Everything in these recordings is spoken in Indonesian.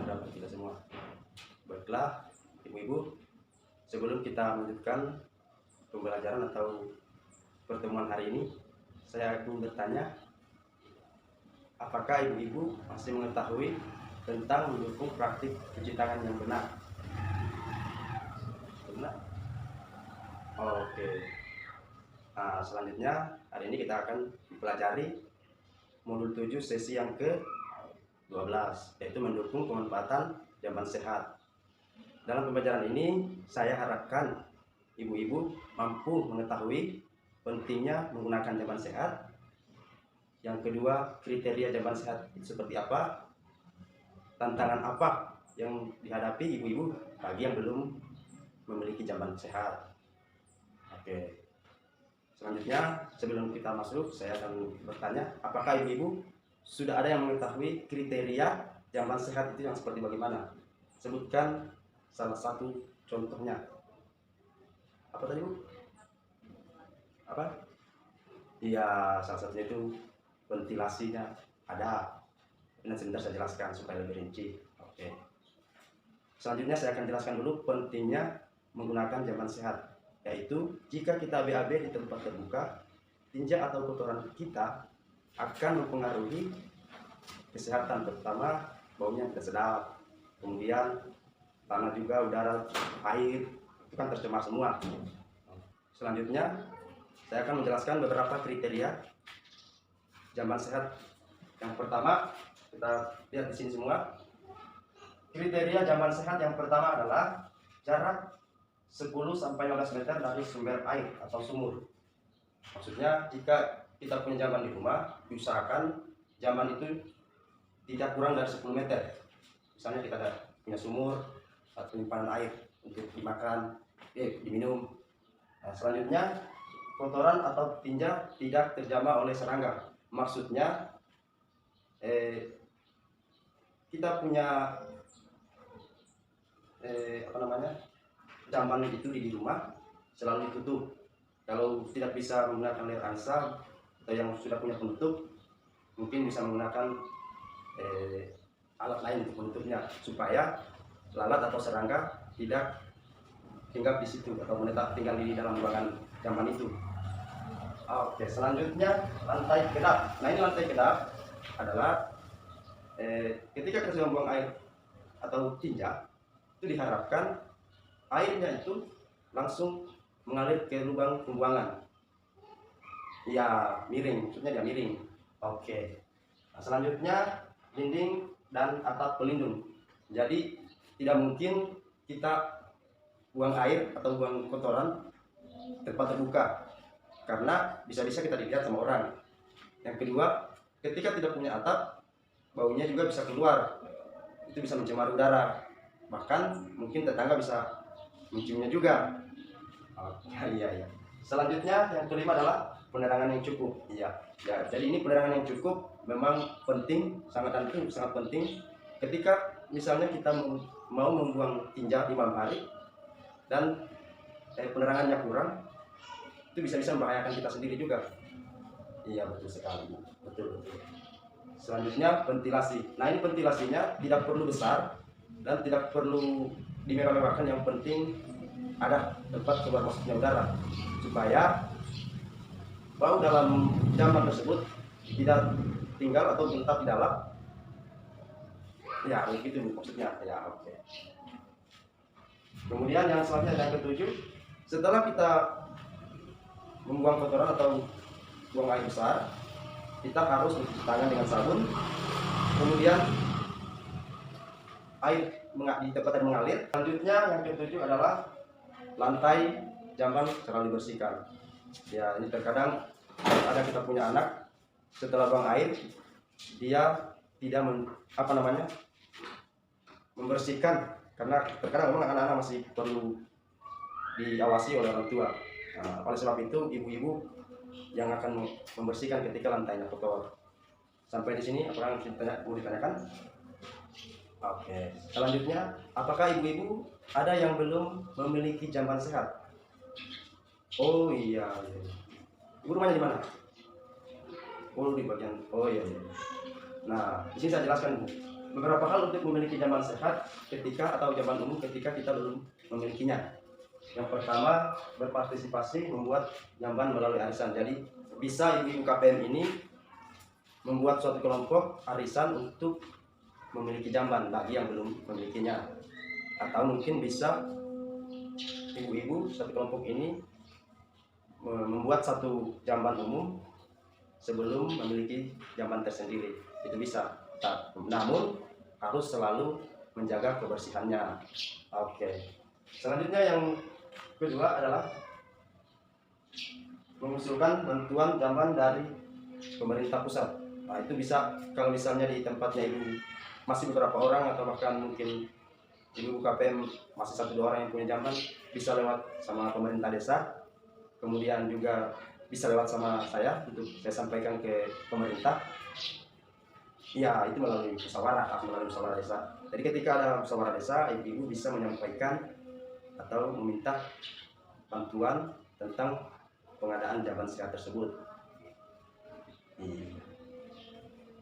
sejahtera bagi kita semua. Baiklah, ibu-ibu, sebelum kita melanjutkan pembelajaran atau pertemuan hari ini, saya ingin bertanya, apakah ibu-ibu masih mengetahui tentang mendukung praktik cuci tangan yang benar? Benar? Oke. Nah, selanjutnya hari ini kita akan mempelajari modul 7 sesi yang ke-12, yaitu mendukung pemanfaatan jamban sehat. Dalam pembelajaran ini saya harapkan ibu-ibu mampu mengetahui pentingnya menggunakan jamban sehat. Yang kedua, kriteria jamban sehat itu seperti apa, tantangan apa yang dihadapi ibu-ibu bagi yang belum memiliki jamban sehat. Oke. Selanjutnya, sebelum kita masuk, saya akan bertanya, apakah ibu-ibu sudah ada yang mengetahui kriteria jamban sehat itu yang seperti bagaimana? Sebutkan salah satu contohnya. Apa tadi, Bu? Apa? Iya, salah satunya itu ventilasinya ada. Ini sebentar saya jelaskan supaya lebih rinci. Oke. Selanjutnya saya akan jelaskan dulu pentingnya menggunakan jamban sehat, yaitu jika kita BAB di tempat terbuka, tinja atau kotoran kita akan mempengaruhi kesehatan, terutama baunya tidak sedap. Kemudian tanah juga, udara, air itu kan tercemar semua. Selanjutnya saya akan menjelaskan beberapa kriteria jamban sehat. Yang pertama, kita lihat di sini semua. Kriteria jamban sehat yang pertama adalah jarak 10-15 meter dari sumber air atau sumur. Maksudnya jika kita punya jamban di rumah, diusahakan jamban itu tidak kurang dari 10 meter. Misalnya kita ada punya sumur atau penyimpanan air untuk dimakan, diminum. Nah, selanjutnya, kotoran atau tinja tidak terjamah oleh serangga. Maksudnya kita punya jamban itu di rumah selalu ditutup. Kalau tidak bisa menggunakan layar angsa atau yang sudah punya penutup, mungkin bisa menggunakan alat lain untuk penutupnya supaya lalat atau serangga tidak tinggal di situ atau menetap tinggal di dalam ruangan jamban itu. Oke, selanjutnya lantai kedap. Nah, ini lantai kedap adalah ketika kita sudah membuang air atau tinja, itu diharapkan airnya itu langsung mengalir ke lubang pembuangan. Ya, miring, maksudnya dia miring. Oke. Nah, selanjutnya dinding dan atap pelindung. Jadi tidak mungkin kita buang air atau buang kotoran tempat terbuka, karena bisa-bisa kita dilihat sama orang. Yang kedua, ketika tidak punya atap, baunya juga bisa keluar. Itu bisa mencemari udara. Bahkan mungkin tetangga bisa menciumnya juga. Iya. Selanjutnya yang kelima adalah penerangan yang cukup. Iya. Ya, jadi ini penerangan yang cukup memang penting, sangat penting ketika misalnya kita mau membuang tinja di malam hari dan penerangannya kurang, itu bisa membahayakan kita sendiri juga. Iya, betul sekali. Betul. Selanjutnya ventilasi. Nah, ini ventilasinya tidak perlu besar dan tidak perlu dimewah-mewahkan, yang penting ada tempat keluar masuknya udara supaya bau dalam jamban tersebut tidak tinggal atau menetap di dalam. Ya, begitu maksudnya. Ya, oke. Kemudian yang selanjutnya, yang ketujuh, setelah kita membuang kotoran atau buang air besar, kita harus mencuci tangan dengan sabun. Kemudian air di tempat yang mengalir. Selanjutnya yang ketujuh adalah lantai jamban selalu dibersihkan. Ya, ini terkadang ada kita punya anak setelah buang air dia tidak membersihkan, karena terkadang memang anak-anak masih perlu diawasi oleh orang tua. Nah, oleh sebab itu ibu-ibu yang akan membersihkan ketika lantainya kotor. Sampai di sini apa yang mau ditanyakan? Oke. Selanjutnya, apakah ibu-ibu ada yang belum memiliki jamban sehat? Oh iya. Ibu rumahnya di mana? Oh, di bagian. Oh iya. Nah, di sini saya jelaskan, Bu. beberapa hal untuk memiliki jamban sehat ketika atau jamban umum ketika kita belum memilikinya. Yang pertama, berpartisipasi membuat jamban melalui arisan. Jadi bisa ibu KPM ini membuat suatu kelompok arisan untuk memiliki jamban bagi yang belum memilikinya. Atau mungkin bisa ibu-ibu satu kelompok ini membuat satu jamban umum sebelum memiliki jamban tersendiri. Itu bisa. Namun harus selalu menjaga kebersihannya. Oke. Selanjutnya yang kedua adalah mengusulkan bantuan jamban dari pemerintah pusat. Nah, itu bisa kalau misalnya di tempatnya ibu masih beberapa orang atau bahkan mungkin ibu KPM masih 1-2 orang yang punya jamban, bisa lewat sama pemerintah desa, kemudian juga bisa lewat sama saya untuk saya sampaikan ke pemerintah. Ya, itu melalui musyawarah desa. Jadi ketika ada musyawarah desa, ibu-ibu bisa menyampaikan atau meminta bantuan tentang pengadaan jamban sehat tersebut.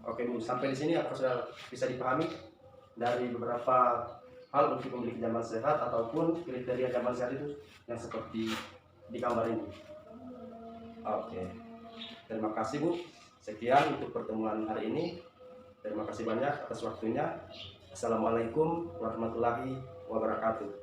Oke Bu, sampai di sini apa sudah bisa dipahami dari beberapa hal untuk memiliki jamban sehat ataupun kriteria jamban sehat itu yang seperti di gambar ini. Oke, terima kasih Bu. Sekian untuk pertemuan hari ini. Terima kasih banyak atas waktunya. Assalamualaikum warahmatullahi wabarakatuh.